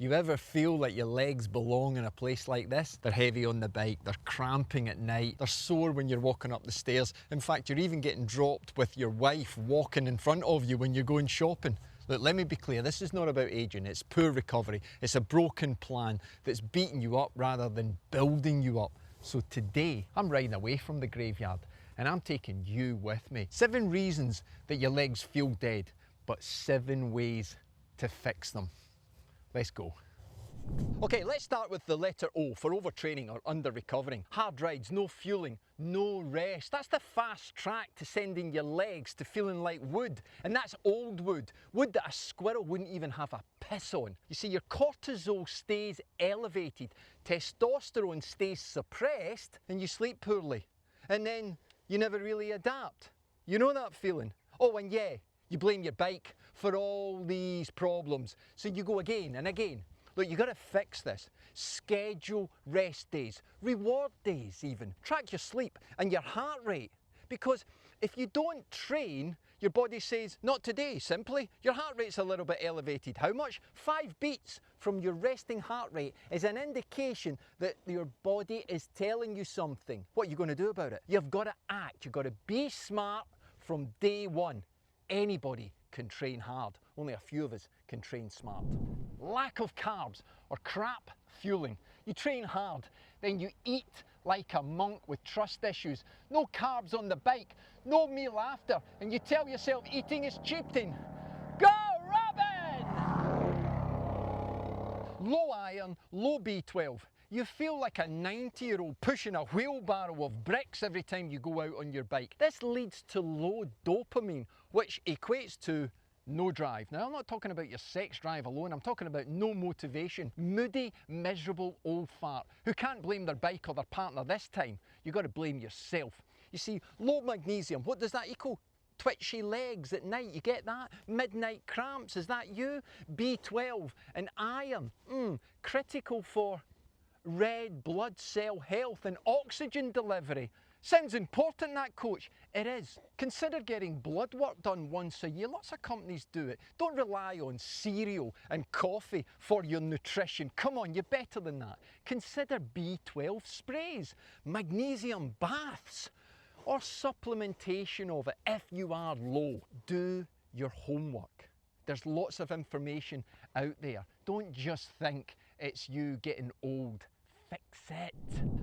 You ever feel like your legs belong in a place like this? They're heavy on the bike, they're cramping at night, they're sore when you're walking up the stairs. In fact, you're even getting dropped with your wife walking in front of you when you're going shopping. Look, let me be clear, this is not about aging, it's poor recovery. It's a broken plan that's beating you up rather than building you up. So today, I'm riding away from the graveyard and I'm taking you with me. 7 reasons that your legs feel dead, but 7 ways to fix them. Let's go. Okay, let's start with the letter O for overtraining or under-recovering. Hard rides, no fueling, no rest. That's the fast track to sending your legs to feeling like wood. And that's old wood. Wood that a squirrel wouldn't even have a piss on. You see, your cortisol stays elevated, testosterone stays suppressed, and you sleep poorly. And then you never really adapt. You know that feeling? Oh, and yeah, you blame your bike for all these problems. So you go again and again. Look, you got to fix this. Schedule rest days, reward days even. Track your sleep and your heart rate. Because if you don't train, your body says, not today, simply. Your heart rate's a little bit elevated. How much? 5 beats from your resting heart rate is an indication that your body is telling you something. What are you going to do about it? You've got to act. You've got to be smart from day one. Anybody can train hard. Only a few of us can train smart. Lack of carbs or crap fueling. You train hard, then you eat like a monk with trust issues. No carbs on the bike, no meal after, and you tell yourself eating is cheating. Go Robin! Low iron, low B12. You feel like a 90-year-old pushing a wheelbarrow of bricks every time you go out on your bike. This leads to low dopamine, which equates to no drive. Now, I'm not talking about your sex drive alone, I'm talking about no motivation. Moody, miserable old fart who can't blame their bike or their partner this time. You've got to blame yourself. You see, low magnesium, what does that equal? Twitchy legs at night, you get that? Midnight cramps, is that you? B12 and iron, critical for red blood cell health and oxygen delivery. Sounds important, that, coach? It is. Consider getting blood work done once a year. Lots of companies do it. Don't rely on cereal and coffee for your nutrition. Come on, you're better than that. Consider B12 sprays, magnesium baths, or supplementation of it if you are low. Do your homework. There's lots of information out there. Don't just think it's you getting old. Fix it.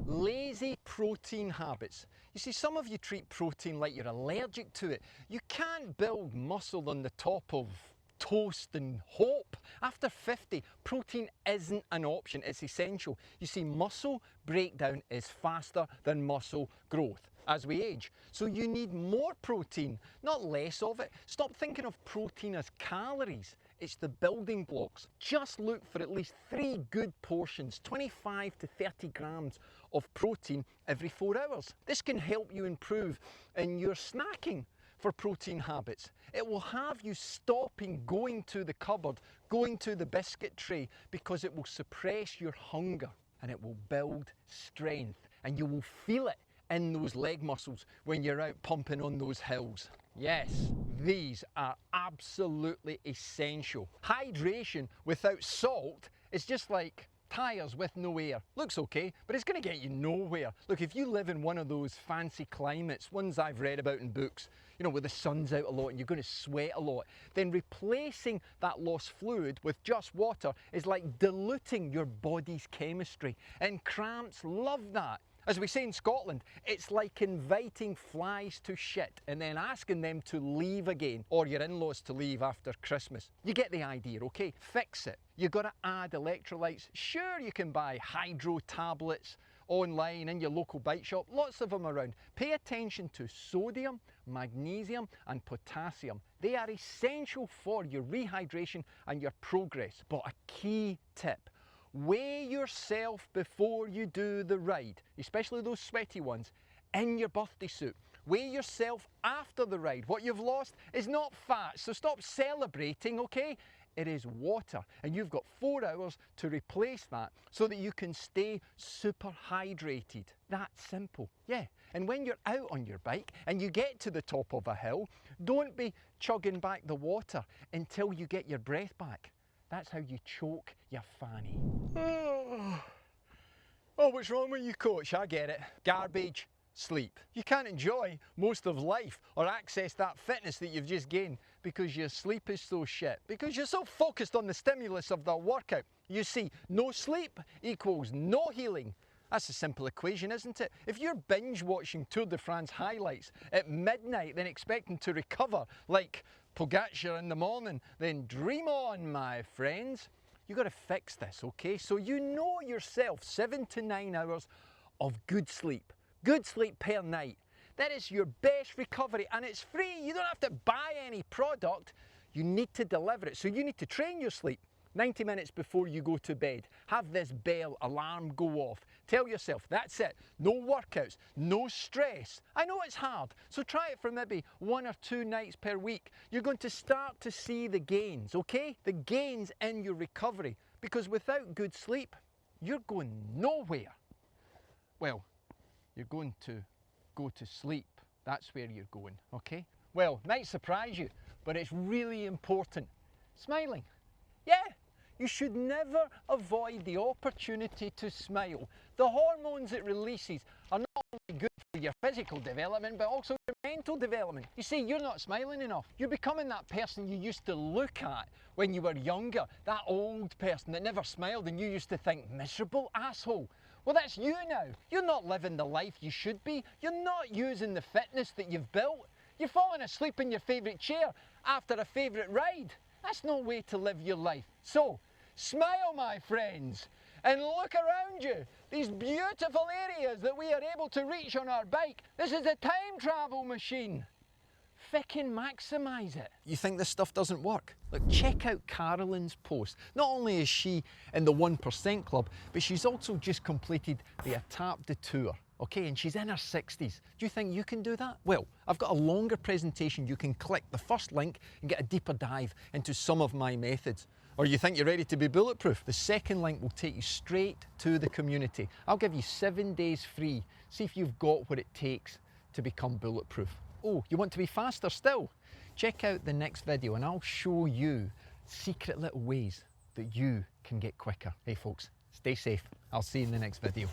Lazy protein habits. You see, some of you treat protein like you're allergic to it. You can't build muscle on the top of toast and hope. After 50, protein isn't an option, it's essential. You see, muscle breakdown is faster than muscle growth as we age. So you need more protein, not less of it. Stop thinking of protein as calories. It's the building blocks. Just look for at least 3 good portions, 25 to 30 grams of protein every 4 hours. This can help you improve in your snacking for protein habits. It will have you stopping going to the cupboard, going to the biscuit tray, because it will suppress your hunger and it will build strength, and you will feel it in those leg muscles when you're out pumping on those hills. Yes, these are absolutely essential. Hydration without salt is just like tyres with no air. Looks okay, but it's going to get you nowhere. Look, if you live in one of those fancy climates, ones I've read about in books, you know, where the sun's out a lot and you're going to sweat a lot, then replacing that lost fluid with just water is like diluting your body's chemistry. And cramps love that. As we say in Scotland, it's like inviting flies to shit and then asking them to leave again, or your in-laws to leave after Christmas. You get the idea, okay? Fix it. You've got to add electrolytes. Sure, you can buy hydro tablets online in your local bike shop, lots of them around. Pay attention to sodium, magnesium and potassium. They are essential for your rehydration and your progress. But a key tip: weigh yourself before you do the ride, especially those sweaty ones, in your birthday suit. Weigh yourself after the ride. What you've lost is not fat, so stop celebrating, okay? It is water, and you've got 4 hours to replace that so that you can stay super hydrated. That's simple, yeah. And when you're out on your bike and you get to the top of a hill, don't be chugging back the water until you get your breath back. That's how you choke your fanny. Oh, what's wrong with you, coach? I get it. Garbage, sleep. You can't enjoy most of life or access that fitness that you've just gained because your sleep is so shit. Because you're so focused on the stimulus of the workout. You see, no sleep equals no healing. That's a simple equation, isn't it? If you're binge watching Tour de France highlights at midnight, then expecting to recover like Pogacar in the morning, then dream on, my friends. You got to fix this, okay? So you know yourself 7 to 9 hours of good sleep per night. That is your best recovery, and it's free. You don't have to buy any product. You need to deliver it. So you need to train your sleep 90 minutes before you go to bed. Have this bell alarm go off. Tell yourself, that's it. No workouts, no stress. I know it's hard, so try it for maybe 1 or 2 nights per week. You're going to start to see the gains, okay? The gains in your recovery. Because without good sleep, you're going nowhere. Well, you're going to go to sleep. That's where you're going, okay? Well, might surprise you, but it's really important. Smiling. Yeah, you should never avoid the opportunity to smile. The hormones it releases are not only good for your physical development, but also your mental development. You see, you're not smiling enough. You're becoming that person you used to look at when you were younger, that old person that never smiled and you used to think, miserable asshole. Well, that's you now. You're not living the life you should be. You're not using the fitness that you've built. You're falling asleep in your favourite chair after a favourite ride. That's no way to live your life. So, smile, my friends, and look around you. These beautiful areas that we are able to reach on our bike. This is a time travel machine. Frickin' maximise it. You think this stuff doesn't work? Look, check out Carolyn's post. Not only is she in the 1% club, but she's also just completed the Étape de Tour. Okay, and she's in her 60s. Do you think you can do that? Well, I've got a longer presentation. You can click the first link and get a deeper dive into some of my methods. Or you think you're ready to be bulletproof? The second link will take you straight to the community. I'll give you 7 days free. See if you've got what it takes to become bulletproof. Oh, you want to be faster still? Check out the next video and I'll show you secret little ways that you can get quicker. Hey folks, stay safe. I'll see you in the next video.